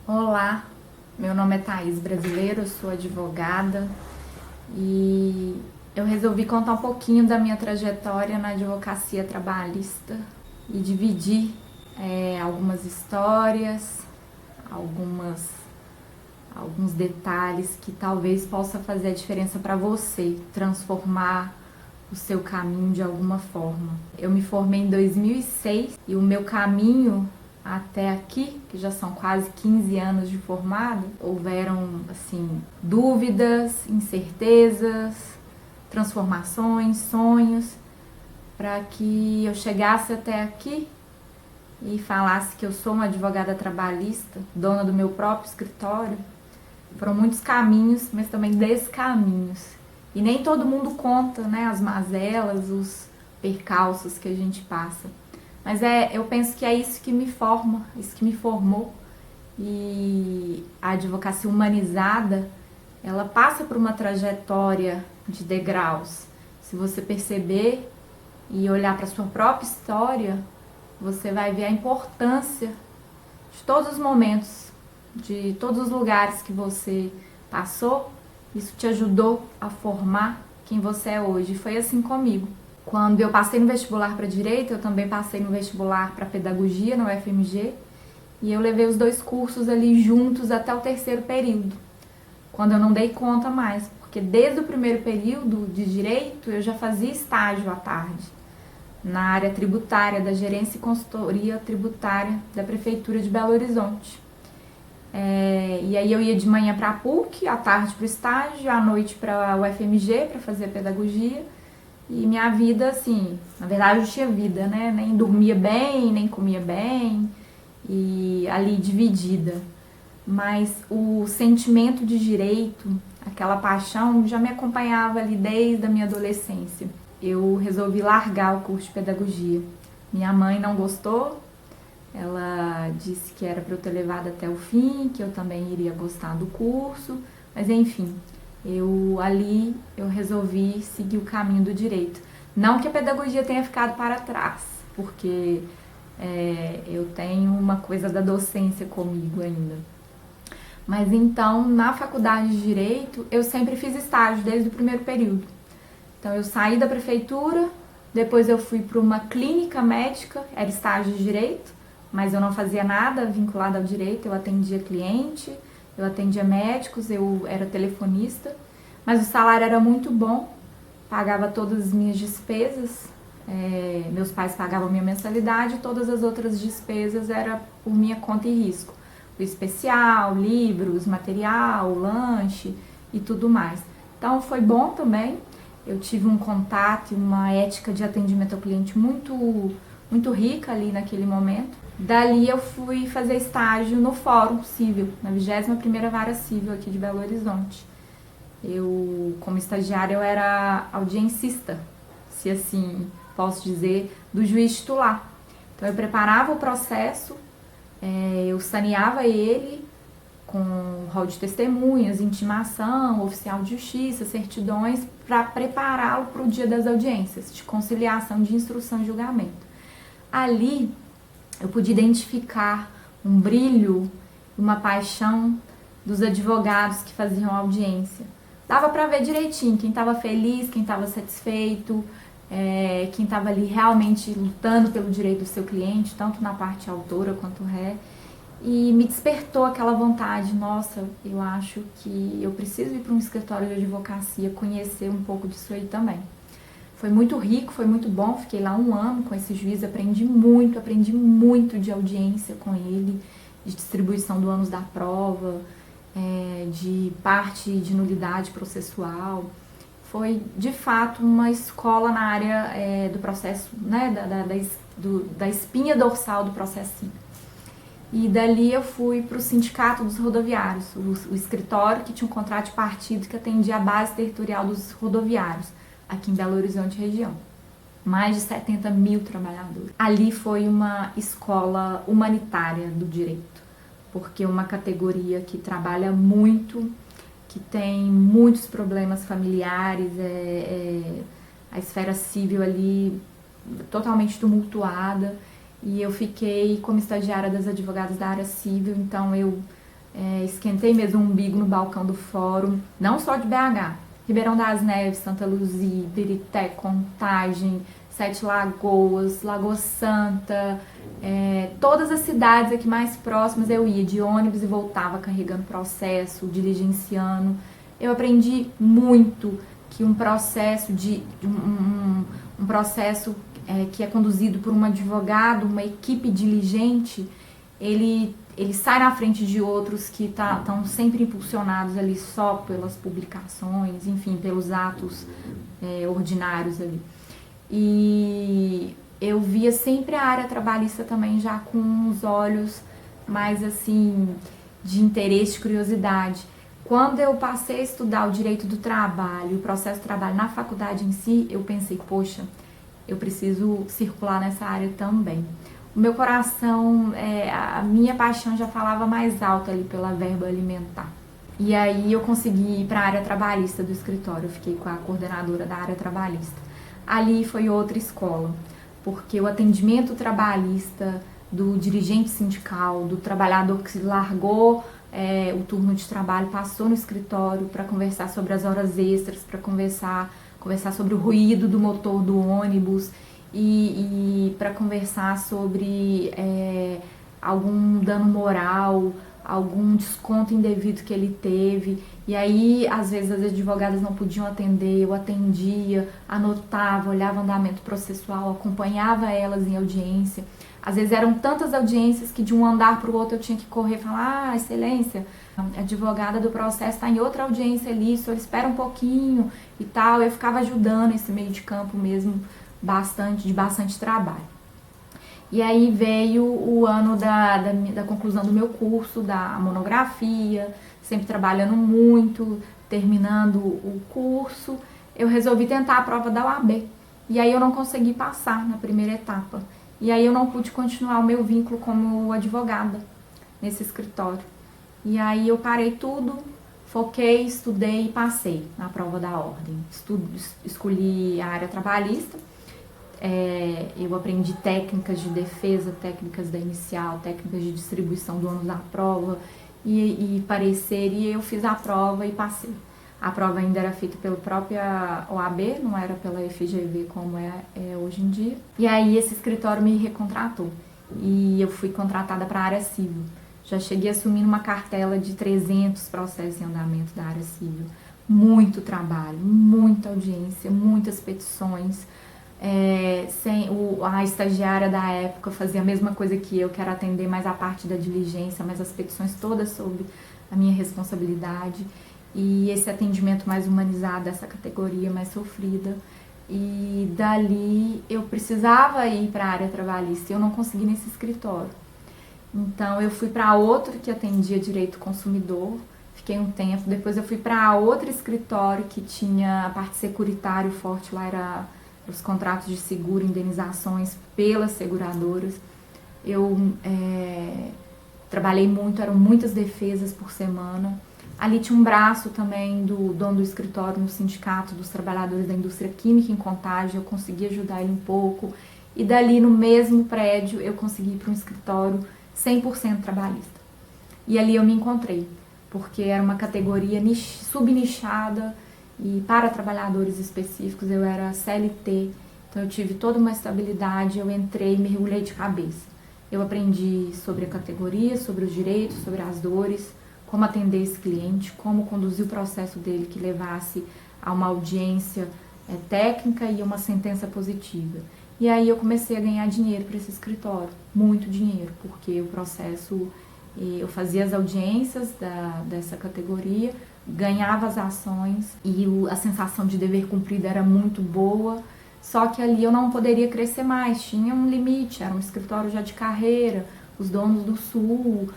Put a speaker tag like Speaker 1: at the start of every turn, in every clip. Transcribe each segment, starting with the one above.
Speaker 1: Olá, meu nome é Thaís Brasileiro, eu sou advogada e eu resolvi contar um pouquinho da minha trajetória na advocacia trabalhista e dividir algumas histórias, algumas, alguns detalhes que talvez possa fazer a diferença para você, transformar o seu caminho de alguma forma. Eu me formei em 2006 e o meu caminho até aqui, que já são quase 15 anos de formado, houveram assim dúvidas, incertezas, transformações, sonhos, para que eu chegasse até aqui e falasse que eu sou uma advogada trabalhista, dona do meu próprio escritório. Foram muitos caminhos, mas também descaminhos. E nem todo mundo conta, né, as mazelas, os percalços que a gente passa. Mas eu penso que é isso que me forma, isso que me formou. E a advocacia humanizada, ela passa por uma trajetória de degraus. Se você perceber e olhar para a sua própria história, você vai ver a importância de todos os momentos, de todos os lugares que você passou. Isso te ajudou a formar quem você é hoje. Foi assim comigo. Quando eu passei no vestibular para Direito, eu também passei no vestibular para Pedagogia na UFMG e eu levei os dois cursos ali juntos até o terceiro período, quando eu não dei conta mais, porque desde o primeiro período de Direito eu já fazia estágio à tarde na área tributária, da Gerência e Consultoria Tributária da Prefeitura de Belo Horizonte. E aí eu ia de manhã para a PUC, à tarde para o estágio, à noite para a UFMG para fazer a pedagogia. E minha vida, assim, na verdade eu tinha vida, né? Nem dormia bem, nem comia bem, e ali dividida. Mas o sentimento de direito, aquela paixão, já me acompanhava ali desde a minha adolescência. Eu resolvi largar o curso de pedagogia. Minha mãe não gostou, ela disse que era para eu ter levado até o fim, que eu também iria gostar do curso, mas enfim, eu resolvi seguir o caminho do direito. Não que a pedagogia tenha ficado para trás, porque eu tenho uma coisa da docência comigo ainda. Mas então, na faculdade de Direito, eu sempre fiz estágio desde o primeiro período. Então eu saí da prefeitura, depois eu fui para uma clínica médica, era estágio de Direito, mas eu não fazia nada vinculado ao direito, eu atendia cliente, eu atendia médicos, eu era telefonista, mas o salário era muito bom, pagava todas as minhas despesas, meus pais pagavam minha mensalidade, todas as outras despesas era por minha conta e risco. O especial, livros, material, lanche e tudo mais. Então foi bom também, eu tive um contato e uma ética de atendimento ao cliente muito rica ali naquele momento. Dali eu fui fazer estágio no Fórum Civil, na 21ª Vara Civil aqui de Belo Horizonte. Eu, como estagiária, eu era audiencista, se assim posso dizer, do juiz titular. Então eu preparava o processo, eu saneava ele com rol de testemunhas, intimação, oficial de justiça, certidões, para prepará-lo para o dia das audiências, de conciliação de instrução e julgamento. Ali eu pude identificar um brilho, uma paixão dos advogados que faziam audiência. Dava para ver direitinho quem estava feliz, quem estava satisfeito, quem estava ali realmente lutando pelo direito do seu cliente, tanto na parte autora quanto ré. E me despertou aquela vontade, nossa, eu acho que eu preciso ir para um escritório de advocacia, conhecer um pouco disso aí também. Foi muito rico, foi muito bom, fiquei lá 1 ano com esse juiz, aprendi muito de audiência com ele, de distribuição do ônus da prova, de parte de nulidade processual. Foi, de fato, uma escola na área do processo, né, da espinha dorsal do processo civil. E dali eu fui para o Sindicato dos Rodoviários, o escritório que tinha um contrato de partido que atendia a base territorial dos rodoviários, aqui em Belo Horizonte região. Mais de 70 mil trabalhadores. Ali foi uma escola humanitária do direito, porque é uma categoria que trabalha muito, que tem muitos problemas familiares, a esfera civil ali totalmente tumultuada. E eu fiquei como estagiária das advogadas da área civil, então eu esquentei mesmo o umbigo no balcão do fórum, não só de BH, Ribeirão das Neves, Santa Luzia, Ibirité, Contagem, Sete Lagoas, Lagoa Santa, todas as cidades aqui mais próximas eu ia de ônibus e voltava carregando processo, diligenciando. Eu aprendi muito que um processo um processo que é conduzido por um advogado, uma equipe diligente, ele sai na frente de outros que estão sempre impulsionados ali só pelas publicações, enfim, pelos atos ordinários ali. E eu via sempre a área trabalhista também já com os olhos mais assim de interesse, de curiosidade. Quando eu passei a estudar o direito do trabalho, o processo de trabalho na faculdade em si, eu pensei, poxa, eu preciso circular nessa área também. O meu coração, a minha paixão já falava mais alto ali pela verba alimentar. E aí eu consegui ir para a área trabalhista do escritório, eu fiquei com a coordenadora da área trabalhista. Ali foi outra escola, porque o atendimento trabalhista do dirigente sindical, do trabalhador que se largou o turno de trabalho, passou no escritório para conversar sobre as horas extras, para conversar sobre o ruído do motor do ônibus e para conversar sobre algum dano moral, algum desconto indevido que ele teve. E aí, às vezes, as advogadas não podiam atender, eu atendia, anotava, olhava o andamento processual, acompanhava elas em audiência. Às vezes eram tantas audiências que de um andar para o outro eu tinha que correr e falar, excelência, a advogada do processo está em outra audiência ali, só espera um pouquinho e tal. Eu ficava ajudando esse meio de campo mesmo, de bastante trabalho. E aí veio o ano da conclusão do meu curso, da monografia, sempre trabalhando muito, terminando o curso. Eu resolvi tentar a prova da OAB. E aí eu não consegui passar na primeira etapa. E aí eu não pude continuar o meu vínculo como advogada nesse escritório. E aí eu parei tudo, foquei, estudei e passei na prova da ordem. Escolhi a área trabalhista. Eu aprendi técnicas de defesa, técnicas da inicial, técnicas de distribuição do ônus da prova e parecer, e eu fiz a prova e passei. A prova ainda era feita pela própria OAB, não era pela FGV como é hoje em dia. E aí esse escritório me recontratou e eu fui contratada para a área civil. Já cheguei a assumir uma cartela de 300 processos em andamento da área civil. Muito trabalho, muita audiência, muitas petições. A estagiária da época fazia a mesma coisa que eu, era atender mais a parte da diligência, mas as petições todas sob a minha responsabilidade. E esse atendimento mais humanizado, essa categoria mais sofrida. E dali eu precisava ir para a área trabalhista e eu não consegui nesse escritório. Então eu fui para outro que atendia direito consumidor, fiquei um tempo. Depois eu fui para outro escritório que tinha a parte securitária forte, lá era os contratos de seguro, indenizações pelas seguradoras. Eu trabalhei muito, eram muitas defesas por semana. Ali tinha um braço também do dono do escritório no sindicato dos trabalhadores da indústria química em Contagem, eu consegui ajudar ele um pouco. E dali no mesmo prédio eu consegui ir para um escritório 100% trabalhista. E ali eu me encontrei, porque era uma categoria subnichada e para trabalhadores específicos. Eu era CLT, então eu tive toda uma estabilidade, eu entrei e mergulhei de cabeça. Eu aprendi sobre a categoria, sobre os direitos, sobre as dores, como atender esse cliente, como conduzir o processo dele que levasse a uma audiência técnica e uma sentença positiva. E aí eu comecei a ganhar dinheiro para esse escritório, muito dinheiro, porque o processo, eu fazia as audiências dessa categoria, ganhava as ações e a sensação de dever cumprido era muito boa, só que ali eu não poderia crescer mais, tinha um limite, era um escritório já de carreira, os donos do Sul,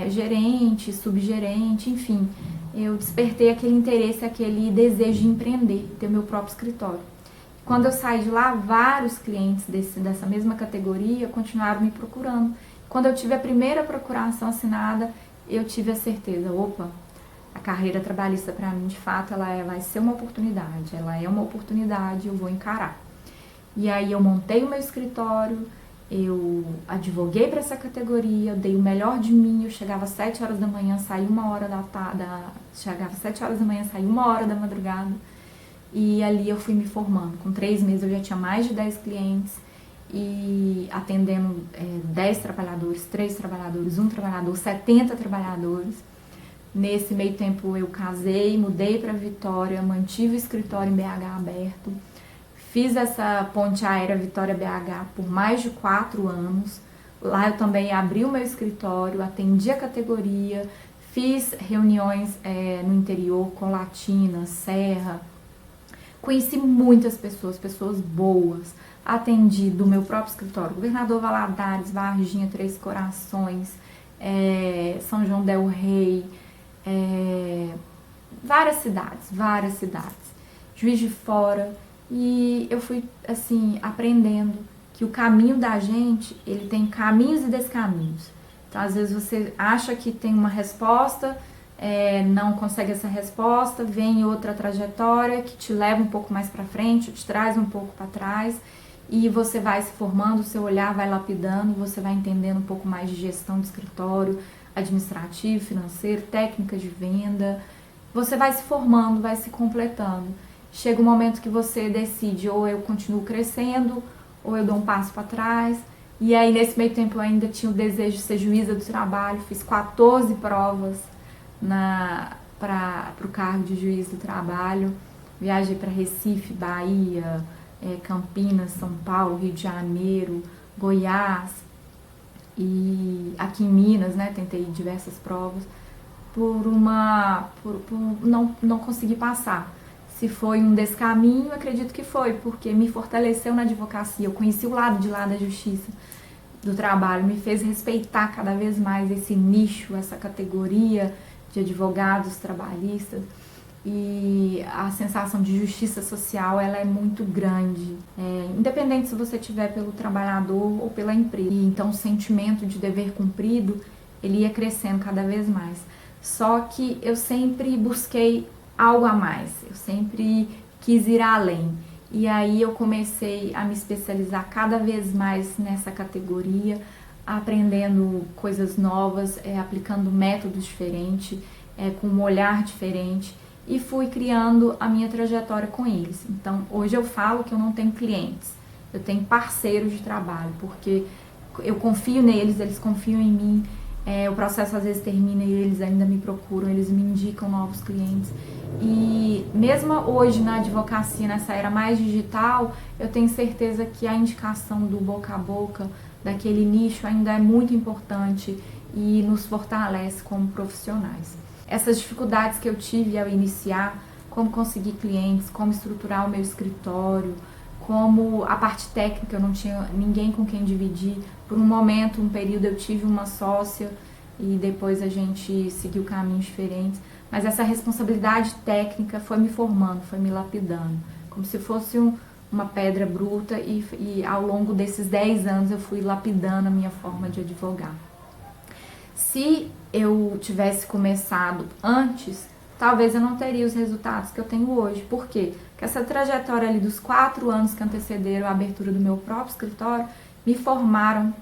Speaker 1: gerente, subgerente, enfim, eu despertei aquele interesse, aquele desejo de empreender, ter o meu próprio escritório. Quando eu saí de lá, vários clientes dessa mesma categoria continuaram me procurando. Quando eu tive a primeira procuração assinada, eu tive a certeza, opa, a carreira trabalhista para mim, de fato, vai ser uma oportunidade, ela é uma oportunidade, eu vou encarar. E aí eu montei o meu escritório, eu advoguei para essa categoria, eu dei o melhor de mim, eu chegava às 7 horas da manhã, saí 1 hora da tarde, chegava às 7 horas da manhã, saí 1 hora da madrugada, e ali eu fui me formando. Com 3 meses eu já tinha mais de 10 clientes, e atendendo 10 trabalhadores, 3 trabalhadores, 1 trabalhador, 70 trabalhadores. Nesse meio tempo eu casei, mudei para Vitória, mantive o escritório em BH aberto, fiz essa ponte aérea Vitória-BH por mais de 4 anos. Lá eu também abri o meu escritório, atendi a categoria, fiz reuniões no interior com Latina, Serra. Conheci muitas pessoas, pessoas boas. Atendi do meu próprio escritório, Governador Valadares, Varginha, Três Corações, São João del Rei, várias cidades, Juiz de Fora. E eu fui, assim, aprendendo que o caminho da gente, ele tem caminhos e descaminhos. Então, às vezes você acha que tem uma resposta, não consegue essa resposta, vem outra trajetória que te leva um pouco mais para frente, te traz um pouco para trás, e você vai se formando, o seu olhar vai lapidando, você vai entendendo um pouco mais de gestão de escritório, administrativo, financeiro, técnicas de venda. Você vai se formando, vai se completando. Chega um momento que você decide, ou eu continuo crescendo, ou eu dou um passo para trás. E aí, nesse meio tempo, eu ainda tinha o desejo de ser juíza do trabalho. Fiz 14 provas para o cargo de juiz do trabalho. Viajei para Recife, Bahia, Campinas, São Paulo, Rio de Janeiro, Goiás. E aqui em Minas, né, tentei diversas provas. Por não conseguir passar. Se foi um descaminho, acredito que foi, porque me fortaleceu na advocacia. Eu conheci o lado de lá da justiça, do trabalho, me fez respeitar cada vez mais esse nicho, essa categoria de advogados trabalhistas. E a sensação de justiça social, ela é muito grande, independente se você tiver pelo trabalhador ou pela empresa. E então o sentimento de dever cumprido, ele ia crescendo cada vez mais. Só que eu sempre busquei algo a mais, eu sempre quis ir além. E aí eu comecei a me especializar cada vez mais nessa categoria, aprendendo coisas novas, aplicando métodos diferentes, com um olhar diferente, e fui criando a minha trajetória com eles. Então hoje eu falo que eu não tenho clientes, eu tenho parceiros de trabalho, porque eu confio neles, eles confiam em mim. O processo às vezes termina e eles ainda me procuram, eles me indicam novos clientes. E mesmo hoje na advocacia, nessa era mais digital, eu tenho certeza que a indicação do boca a boca, daquele nicho, ainda é muito importante e nos fortalece como profissionais. Essas dificuldades que eu tive ao iniciar, como conseguir clientes, como estruturar o meu escritório, como a parte técnica, eu não tinha ninguém com quem dividir. Por um momento, um período, eu tive uma sócia e depois a gente seguiu caminhos diferentes. Mas essa responsabilidade técnica foi me formando, foi me lapidando, como se fosse uma pedra bruta, e ao longo desses 10 anos eu fui lapidando a minha forma de advogar. Se eu tivesse começado antes, talvez eu não teria os resultados que eu tenho hoje. Por quê? Porque essa trajetória ali dos 4 anos que antecederam a abertura do meu próprio escritório me formaram,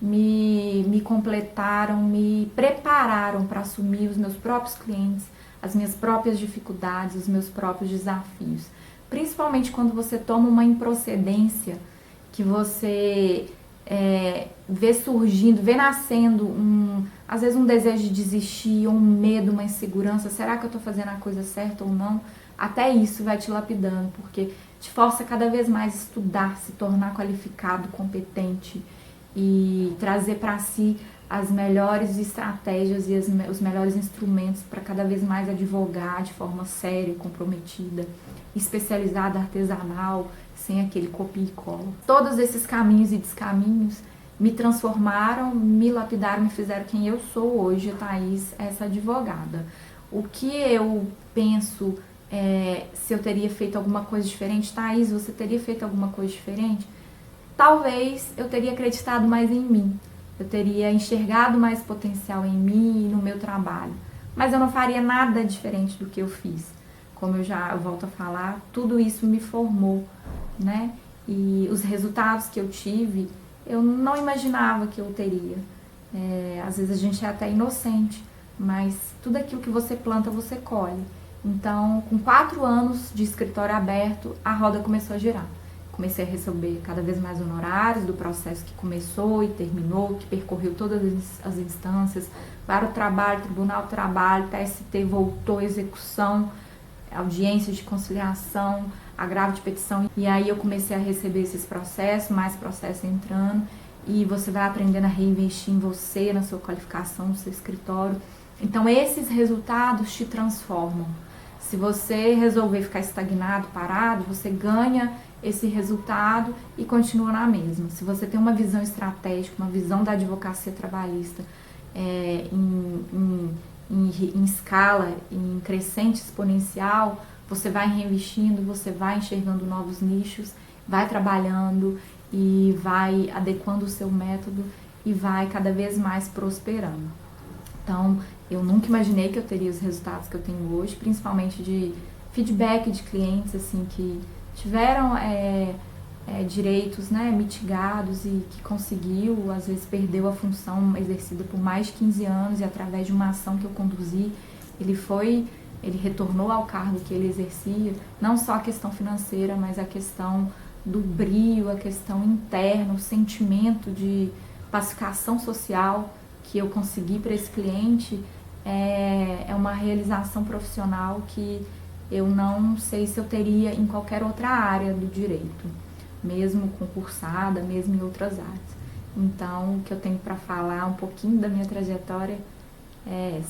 Speaker 1: me completaram, me prepararam para assumir os meus próprios clientes, as minhas próprias dificuldades, os meus próprios desafios. Principalmente quando você toma uma improcedência, que você vê surgindo, vê nascendo às vezes um desejo de desistir, um medo, uma insegurança. Será que eu estou fazendo a coisa certa ou não? Até isso vai te lapidando, porque te força cada vez mais a estudar, se tornar qualificado, competente e trazer para si as melhores estratégias e os melhores instrumentos para cada vez mais advogar de forma séria, comprometida, especializada, artesanal, sem aquele copia e cola. Todos esses caminhos e descaminhos me transformaram, me lapidaram, me fizeram quem eu sou hoje, Thaís, essa advogada. O que eu penso, se eu teria feito alguma coisa diferente, Thaís, você teria feito alguma coisa diferente? Talvez eu teria acreditado mais em mim, eu teria enxergado mais potencial em mim e no meu trabalho, mas eu não faria nada diferente do que eu fiz. Como eu volto a falar, tudo isso me formou, né? E os resultados que eu tive eu não imaginava que eu teria. Às vezes a gente é até inocente, mas tudo aquilo que você planta, você colhe. Então, com 4 anos de escritório aberto, a roda começou a girar. Comecei a receber cada vez mais honorários do processo que começou e terminou, que percorreu todas as instâncias, para o trabalho, Tribunal do Trabalho, TST voltou, execução, audiência de conciliação, agravo de petição. E aí eu comecei a receber esses processos, mais processos entrando, e você vai aprendendo a reinvestir em você, na sua qualificação, no seu escritório. Então esses resultados te transformam. Se você resolver ficar estagnado, parado, você ganha esse resultado e continua na mesma. Se você tem uma visão estratégica, uma visão da advocacia trabalhista em escala, em crescente exponencial, você vai reinvestindo, você vai enxergando novos nichos, vai trabalhando e vai adequando o seu método e vai cada vez mais prosperando. Então, eu nunca imaginei que eu teria os resultados que eu tenho hoje, principalmente de feedback de clientes assim que tiveram direitos, né, mitigados e que conseguiu, às vezes perdeu a função exercida por mais de 15 anos e através de uma ação que eu conduzi, ele retornou ao cargo que ele exercia, não só a questão financeira, mas a questão do brio, a questão interna, o sentimento de pacificação social que eu consegui para esse cliente é uma realização profissional que eu não sei se eu teria em qualquer outra área do direito, mesmo concursada, mesmo em outras áreas. Então, o que eu tenho para falar um pouquinho da minha trajetória é essa.